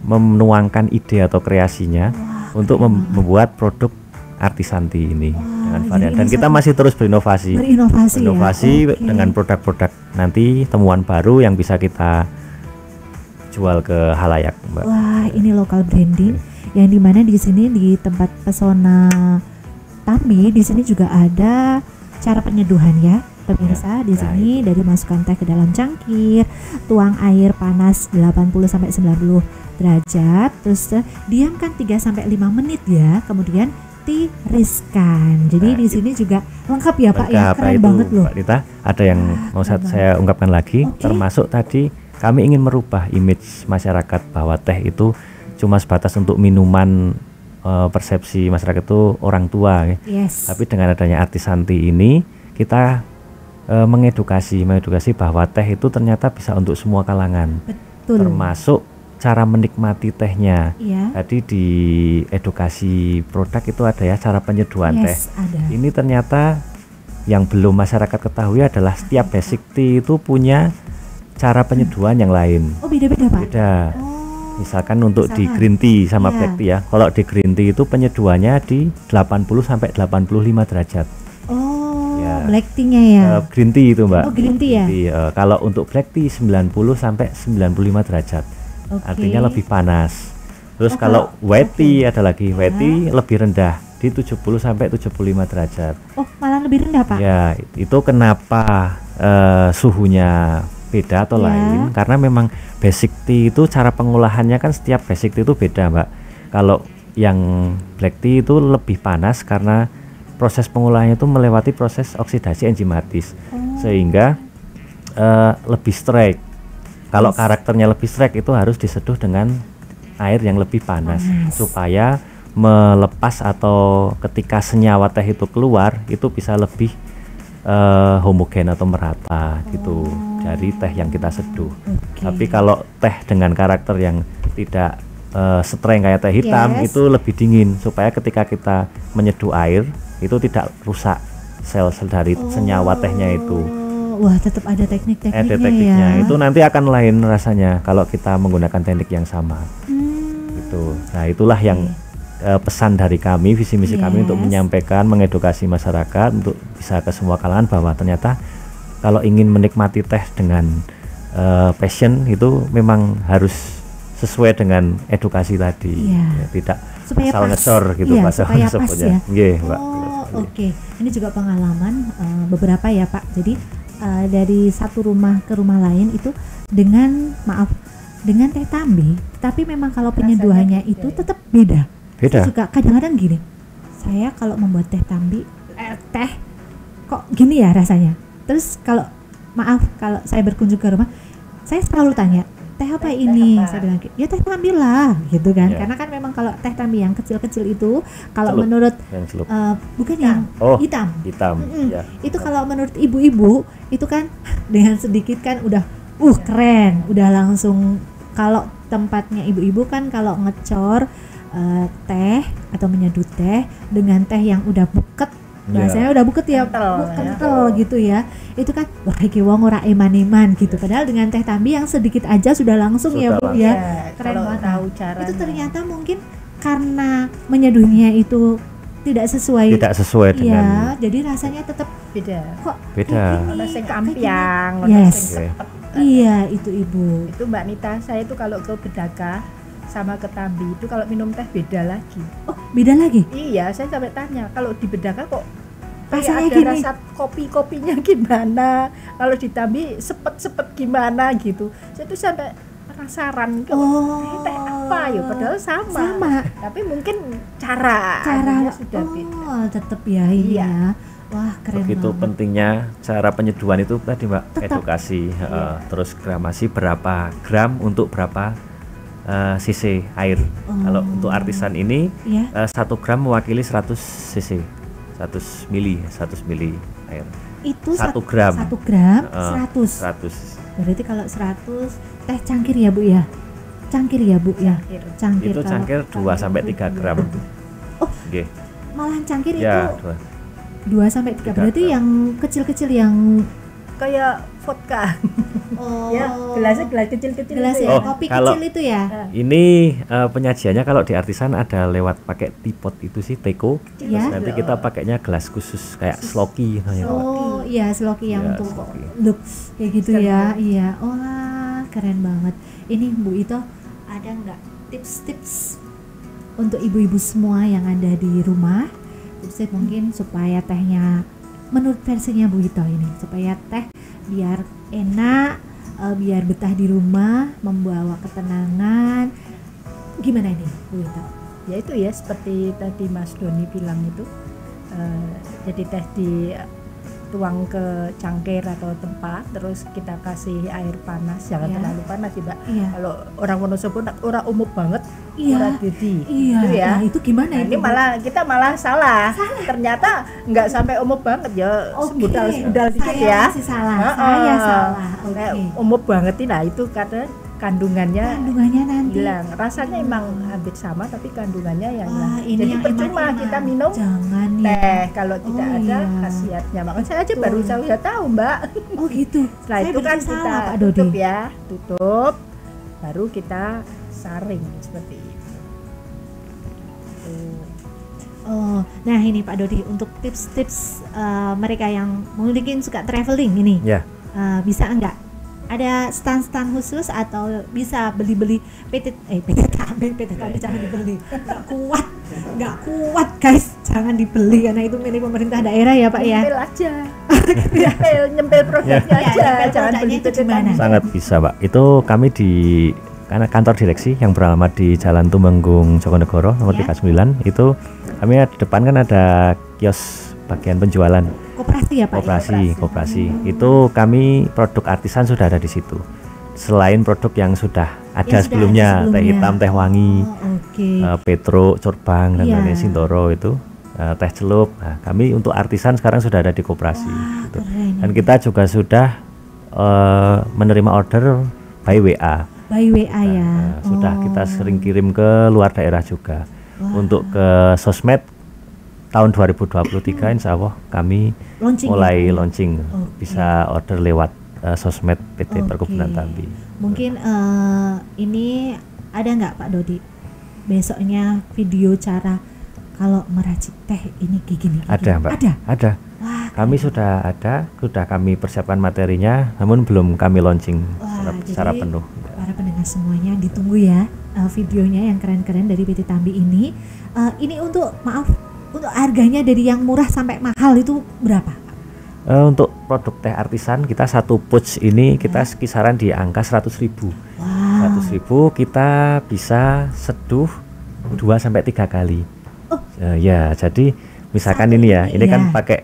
menuangkan ide atau kreasinya untuk membuat produk Artisanti ini dengan varian, dan kita masih terus berinovasi dengan produk-produk nanti, temuan baru yang bisa kita jual ke halayak Mbak. Wah, ini local branding yang dimana di sini di tempat Pesona Tambi di sini juga ada cara penyeduhan ya pemirsa. Di sini dari masukkan teh ke dalam cangkir, tuang air panas 80 sampai 90 derajat, terus diamkan 3 sampai 5 menit ya, kemudian tiriskan. Jadi di sini juga lengkap ya Pak ya, keren banget loh. Mbak Nita, ada yang mau saya ungkapkan lagi, termasuk tadi kami ingin merubah image masyarakat bahwa teh itu cuma sebatas untuk minuman, persepsi masyarakat itu orang tua ya. Tapi dengan adanya Artisanti ini kita mengedukasi bahwa teh itu ternyata bisa untuk semua kalangan. Termasuk cara menikmati tehnya. Tadi di edukasi produk itu ada ya cara penyeduhan teh. Ini ternyata yang belum masyarakat ketahui adalah setiap basic tea itu punya cara penyeduhan yang lain. Beda-beda Pak? Beda. Misalkan untuk di green tea sama black tea ya. Kalau di green tea itu penyeduhannya di 80 sampai 85 derajat. Black tea-nya ya. Green tea itu Mbak. Green tea ya. Kalau untuk black tea 90 sampai 95 derajat. Artinya lebih panas. Terus kalau white tea ada lagi, white tea lebih rendah di 70 sampai 75 derajat. Malah lebih rendah Pak? Ya, itu kenapa suhunya beda atau Ya. lain karena memang basic tea itu cara pengolahannya kan setiap basic tea itu beda, Mbak. Kalau yang black tea itu lebih panas karena proses pengolahannya itu melewati proses oksidasi enzimatis sehingga lebih strike. Kalau karakternya lebih strike itu harus diseduh dengan air yang lebih panas supaya melepas atau ketika senyawa teh itu keluar itu bisa lebih homogen atau merata gitu dari teh yang kita seduh. Tapi kalau teh dengan karakter yang tidak streng kayak teh hitam itu lebih dingin supaya ketika kita menyeduh air itu tidak rusak sel-sel dari senyawa tehnya itu. Wah, tetap ada tekniknya Tekniknya ya. itu nanti akan lain rasanya kalau kita menggunakan teknik yang sama. Gitu. Nah, itulah yang pesan dari kami, visi misi kami untuk menyampaikan, mengedukasi masyarakat untuk bisa ke semua kalangan bahwa ternyata kalau ingin menikmati teh dengan passion itu memang harus sesuai dengan edukasi tadi, tidak supaya asal ngecor gitu supaya pas ya. Mbak. Oke. Ini juga pengalaman beberapa ya Pak. Jadi dari satu rumah ke rumah lain itu dengan teh tambi, tapi memang kalau penyeduhannya itu tetap beda. Saya suka kadang-kadang gini, saya kalau membuat teh tambi teh kok gini ya rasanya. Terus kalau saya berkunjung ke rumah, saya selalu tanya, teh apa ini? Saya bilang, ya teh tambi lah gitu kan. Karena kan memang kalau teh tambi yang kecil-kecil itu kalau menurut bukan yang hitam. Itu kalau menurut ibu-ibu itu kan dengan sedikit kan udah keren, udah langsung. Kalau tempatnya ibu-ibu kan kalau ngecor teh atau menyeduh teh dengan teh yang udah buket, bahasanya udah buket ya, kental gitu ya, itu kan wah iki wong ora eman-eman gitu. Padahal dengan teh tambi yang sedikit aja sudah langsung ya Bu ya, keren banget. Tahu caranya. Itu ternyata mungkin karena menyeduhnya itu tidak sesuai dengan jadi rasanya tetap beda. Ada sing kampiang, Iya, itu Ibu. Itu Mbak Nita, saya itu kalau ke Bedaka sama ke Tambi itu kalau minum teh beda lagi. Oh, beda lagi? Iya, saya sampai tanya, kalau di Bedaka kok rasanya ada rasa kopi-kopinya gimana, kalau di Tambi sepet-sepet gimana gitu. Saya tuh sampai penasaran teh apa ya, padahal sama. Tapi mungkin caranya sudah beda. Tetap ya ini ya. Wah, keren begitu banget. Pentingnya cara penyeduhan itu tadi Mbak, edukasi. Terus gramasi berapa gram untuk berapa cc air. Kalau untuk artisan ini 1 gram mewakili 100 cc, 100 mili air. Itu 1 gram 100. Berarti kalau 100 teh cangkir ya Bu ya? Cangkir ya Bu ya? Cangkir. Itu cangkir 2 sampai 3 gram. Malahan cangkir ya, itu 2 sampai 3 berarti yang kecil-kecil yang kayak vodka. Ya, gelas kecil-kecil. Gelas itu ya, kopi kecil itu ya. Ini penyajiannya kalau di artisan ada lewat pakai teapot itu sih, teko. Terus nanti kita pakainya gelas khusus kayak sloki. Iya, sloki yang untuk look kayak gitu ya. Iya. Wah, keren banget. Ini Bu Ito, ada nggak tips-tips untuk ibu-ibu semua yang ada di rumah? Tips mungkin supaya tehnya menurut versinya Bu Ito ini, supaya teh biar enak, biar betah di rumah, membawa ketenangan. Gimana ini Bu Ito? Ya itu ya seperti tadi Mas Doni bilang itu, jadi teh dituang ke cangkir atau tempat, terus kita kasih air panas, jangan terlalu panas sih Mbak. Kalau orang Wonosobo orang umum banget, orang jadi gitu ya. Nah, itu gimana ini kita malah salah. Ternyata nggak sampai umum banget ya, sebudal dikit ya. Saya salah. Umum banget ini, nah itu karena kandungannya nanti hilang. Rasanya emang hampir sama tapi kandungannya yang hilang. Jadi yang percuma kita minum teh kalau tidak ada khasiatnya. Makanya saya aja baru tahu Mbak. Oh gitu. Setelah itu kan kita tutup, baru kita saring seperti itu. Nah ini Pak Dodi, untuk tips-tips mereka yang mungkin suka traveling ini, bisa enggak? Ada stand-stand khusus atau bisa beli-beli PT Tambi jangan dibeli, nggak kuat guys, jangan dibeli karena itu milik pemerintah daerah ya Pak ya. Ambil aja. nyempil produknya Iya, aja, nyempil jangan produknya beli itu PT gimana? Tambi. Sangat bisa, Pak. Itu kami di karena kantor direksi yang beralamat di Jalan Tumenggung Jogonegoro nomor Ya. 39 itu kami di depan kan ada kios bagian penjualan Koperasi ya Pak? koperasi. Itu kami produk artisan sudah ada di situ. Selain produk yang sudah ada Yang sudah sebelumnya, ada teh sebelumnya. hitam, teh wangi, Oh, oke. Petro, Corbang dan Iya. lain-lain, Sindoro itu, teh celup. Nah, kami untuk artisan sekarang sudah ada di koperasi. Wah, gitu. keren Dan ini. kita juga sudah menerima order by WA. By WA ya. Sudah kita sering kirim ke luar daerah juga. Wah. Untuk ke sosmed tahun 2023 insya Allah kami Launching mulai ya? launching, Oke. bisa order lewat sosmed PT Oke. Perkebunan Tambi. Mungkin ini ada nggak Pak Dodi besoknya video cara kalau meracik teh ini kayak gini? Ada, Mbak. Ada. Ada. Wah, Kami sudah kami persiapkan materinya, namun belum kami launching Wah, secara jadi penuh. para pendengar semuanya ditunggu ya videonya yang keren-keren dari PT Tambi ini. Ini untuk harganya dari yang murah sampai mahal itu berapa? Untuk produk teh artisan kita satu pouch ini kita kisaran di angka 100.000. Wow. 100.000 kita bisa seduh 2 sampai 3 kali. Oh. Ya, jadi misalkan Satu ini ya, ini ini kan ya. pakai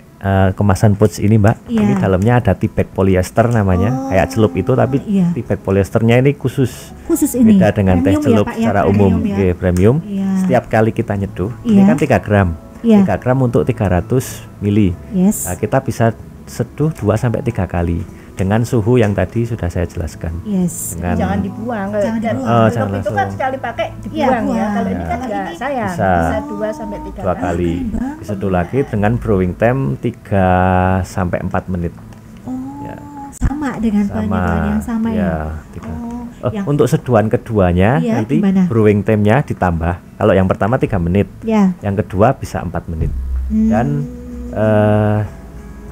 kemasan pouch ini, Mbak. Iya. Ini dalamnya ada tea bag polyester namanya, Oh, kayak celup itu tapi iya. tea bag polyesternya ini khusus. Khusus ini. Beda dengan teh Premium ya, celup Pak, ya? secara Premium umum, ya. Oke, premium. Iya. Setiap kali kita nyeduh, ini Iya. kan 3 gram. Iya. 3 gram untuk 300 mili. Yes. Nah, kita bisa seduh 2 sampai 3 kali dengan suhu yang tadi sudah saya jelaskan. Yes. Dengan Jangan dibuang. Jangan Dan dibuang. Oh, celup jangan itu kan langsung. sekali pakai Iya, dibuang ya. buang. Kalau ini kan Kalau enggak ini sayang. bisa Bisa 2 sampai 3 2 kali. Keren banget. Diseduh lagi dengan brewing time 3 sampai 4 menit. Oh, Ya. sama dengan penyeduhan yang sama ya. tiga. Oh, yang Untuk seduhan keduanya Iya, nanti gimana? brewing time-nya ditambah. Kalau yang pertama 3 menit, ya. yang kedua bisa 4 menit. Hmm. Dan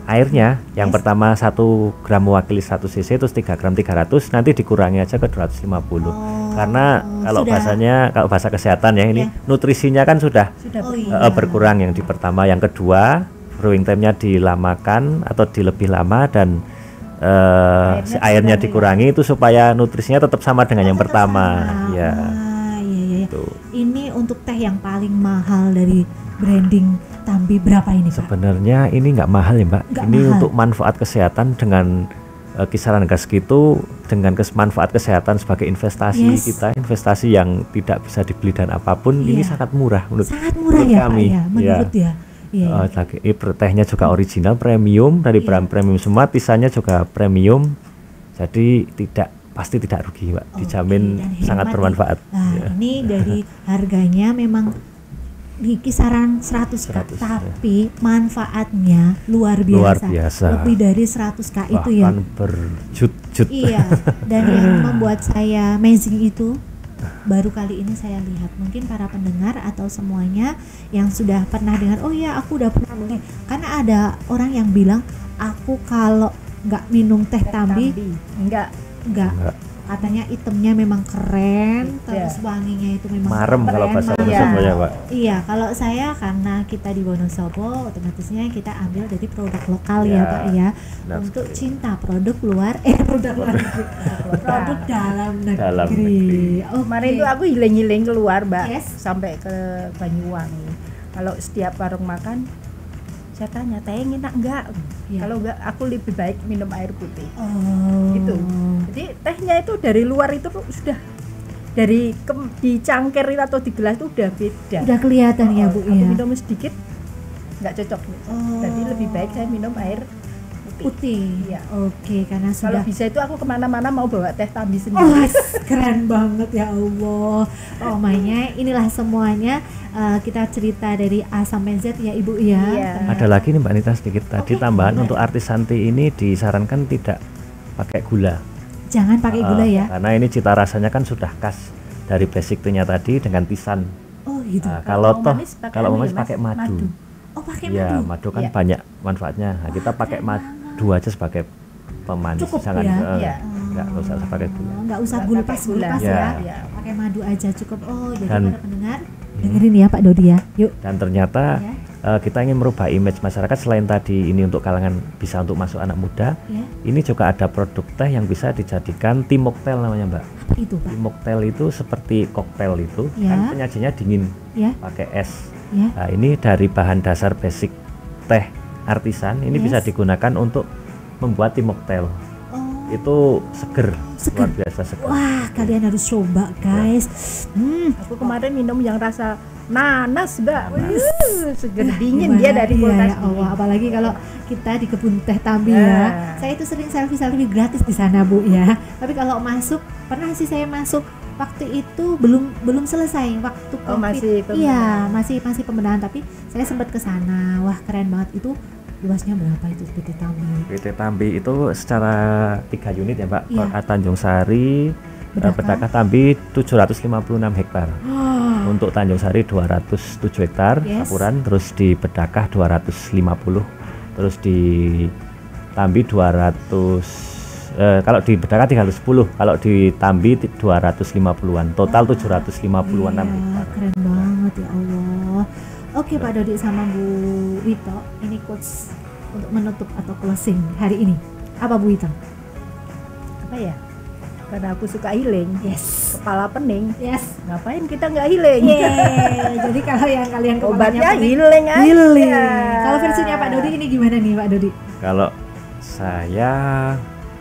airnya yang Yes. pertama 1 gram mewakili 1 cc, terus 3 gram 300, nanti dikurangi aja ke 250. Karena kalau sudah. kalau bahasa kesehatan ya ini Ya. nutrisinya kan sudah Sudah Oh, iya. berkurang yang di pertama, yang kedua brewing time-nya dilamakan atau dilebih lama dan airnya dikurangi itu supaya nutrisinya tetap sama dengan yang Tetap pertama. sama. Ya. Iya. Tuh. Ini untuk teh yang paling mahal dari branding Tambi berapa ini, Pak? Sebenarnya ini nggak mahal ya, Mbak. Nggak Ini mahal. untuk manfaat kesehatan dengan kisaran harga segitu, dengan manfaat kesehatan sebagai investasi Yes. kita, investasi yang tidak bisa dibeli dan apapun, ini Iya. sangat murah menurut Sangat murah menurut ya, kami. Pak ya, menurut ya. Iya. Tehnya juga original, premium dari Iya. brand premium semua, tisanya juga premium, jadi pasti tidak rugi, Pak. Oke, Dijamin dan sangat hemat bermanfaat. nih. Nah, Ya. ini dari harganya memang di kisaran 100K, 100, tapi manfaatnya luar biasa. Luar biasa. Lebih dari 100K itu ya. Bahkan berjut-jut. Iya, dan yang membuat saya amazing itu baru kali ini saya lihat. Mungkin para pendengar atau semuanya yang sudah pernah dengar, oh ya aku udah pernah beli. Karena ada orang yang bilang, aku kalau nggak minum teh Tambi, Enggak. nggak. Enggak. Katanya itemnya memang keren, terus Iya. wanginya itu memang Marem keren kalau bahasa banget. Wonosobo ya, Pak. Iya, kalau saya karena kita di Wonosobo, otomatisnya kita ambil dari produk lokal ya, Ya, Pak ya. benar Untuk sekali. cinta produk luar, produk luar negeri, produk dalam negeri. Dalam negeri. Oke. Kemarin itu aku hiling-hiling keluar, Mbak, Yes. sampai ke Banyuwangi. Kalau setiap warung makan, saya tanya, teh enak enggak? Iya. Kalau enggak, aku lebih baik minum air putih. Oh. Gitu. Jadi tehnya itu dari luar itu tuh sudah dicangkir atau di gelas itu udah beda. Udah kelihatan ya, Bu Aku ya. minum sedikit nggak cocok. Oh. Jadi lebih baik saya minum air putih. Putih. Iya. Oke, karena Kalau sudah. bisa itu aku kemana-mana mau bawa teh Tambi Oh, sendiri. keren banget ya Allah. Pokoknya inilah semuanya kita cerita dari A sampai Z ya Ibu ya. Iya. Ada lagi nih Mbak Anita sedikit tadi Oke, tambahan gimana? untuk artisan teh ini disarankan tidak pakai gula. Jangan pakai gula ya. Karena ini cita rasanya kan sudah khas dari basic tehnya tadi dengan tisan. Oh gitu. Nah, kalau mau toh manis pakai kalau anu mau ya, manis Mas? pakai madu. Oh pakai Iya, madu. madu kan Iya. banyak manfaatnya. Nah, kita pakai madu aja sebagai pemanis. Cukup Jangan ya? Iya. nggak usah pakai gula. Nggak usah Nggak gulpas pakai gula. gulpas Iya. ya. Iya. Pakai madu aja cukup. Oh jadi Dan- para pendengar dengerin ya Pak Dodi ya. Yuk. Dan ternyata Ya. kita ingin merubah image masyarakat. Selain tadi ini untuk kalangan bisa untuk masuk anak muda, Ya. ini juga ada produk teh yang bisa dijadikan tea mocktail namanya Mbak. Apa itu, Pak? Tea mocktail itu seperti koktail itu, Ya. kan penyajinya dingin, Ya. pakai es. Ya. Nah, ini dari bahan dasar basic teh artisan, ini Yes. bisa digunakan untuk membuat tea mocktail. Oh. Itu seger, Seger. luar biasa seger. Wah, kalian harus coba, guys. Aku kemarin minum yang rasa nanas, Mbak. Seger Nah, dingin gimana? dia dari Iya, kulkas. ya Allah, apalagi kalau kita di kebun teh Tambi ya. Ya. Saya itu sering selfie gratis di sana, Bu ya. Tapi kalau masuk, pernah sih saya masuk waktu itu belum selesai waktu Oh, Covid. masih pembenahan. Iya, masih pembenahan, tapi saya sempat ke sana. Wah, keren banget itu. Luasnya berapa itu PT Tambi? PT Tambi itu secara 3 unit ya Mbak, Iya. Tanjung Sari, Bedaka. Bedaka Tambi 756 hektar. Oh, Untuk Tanjung Sari 207 hektar, Yes. Sapuran, terus di Bedakah 250, terus di Tambi 200, kalau di Bedakah 310, kalau di Tambi 250-an, total 756 iya, hektar. keren banget ya Allah. Oke Pak Dodi sama Bu Wito, ini quotes untuk menutup atau closing hari ini. Apa Bu Wito? Apa ya? Karena aku suka healing. Yes. Kepala pening. Yes. Ngapain kita nggak healing? Yeay. Jadi kalau yang kalian kepalanya Obatnya pening, healing aja. healing. Kalau versinya Pak Dodi ini gimana nih Pak Dodi? Kalau saya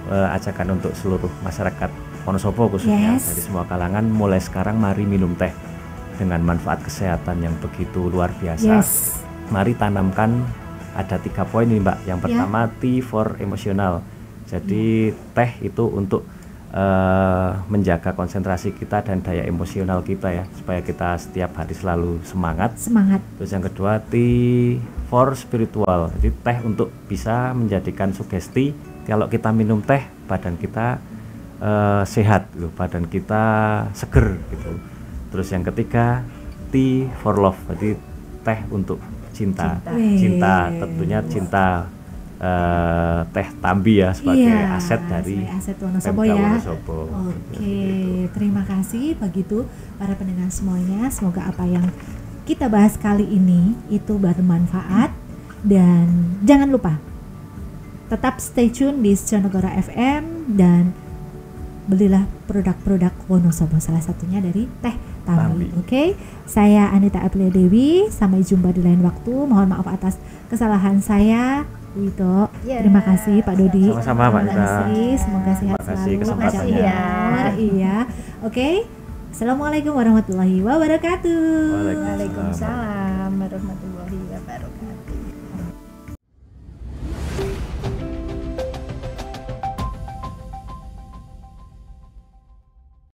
ajakan untuk seluruh masyarakat Wonosobo khususnya, Yes. dari semua kalangan, mulai sekarang mari minum teh dengan manfaat kesehatan yang begitu luar biasa. Yes. Mari tanamkan, ada 3 poin ini Mbak. Yang Ya. pertama, tea for emotional. Jadi teh itu untuk menjaga konsentrasi kita dan daya emosional kita ya, supaya kita setiap hari selalu semangat. Semangat. Terus yang kedua, tea for spiritual. Jadi teh untuk bisa menjadikan sugesti. Kalau kita minum teh, badan kita sehat, loh, badan kita seger gitu. Terus yang ketiga, tea for love. Jadi teh untuk cinta. Cinta, tentunya cinta teh Tambi ya sebagai Iya, aset dari sebagai aset Wonosobo Pemda ya. Wonosobo. Oke, terima kasih begitu para pendengar semuanya. Semoga apa yang kita bahas kali ini itu bermanfaat, dan jangan lupa tetap stay tune di Sionegoro FM dan belilah produk-produk Wonosobo, salah satunya dari teh Tambi. Tambi. Oke, saya Anita Aprilia Dewi. Sampai jumpa di lain waktu. Mohon maaf atas kesalahan saya. Wito, Ya. terima kasih Pak Dodi. Sama-sama, Pak Terima Ita. kasih, semoga sehat Terima kasih selalu. kesempatannya. Masya Allah. Iya. Oke. Assalamualaikum warahmatullahi wabarakatuh. Waalaikumsalam. Waalaikumsalam warahmatullahi wabarakatuh.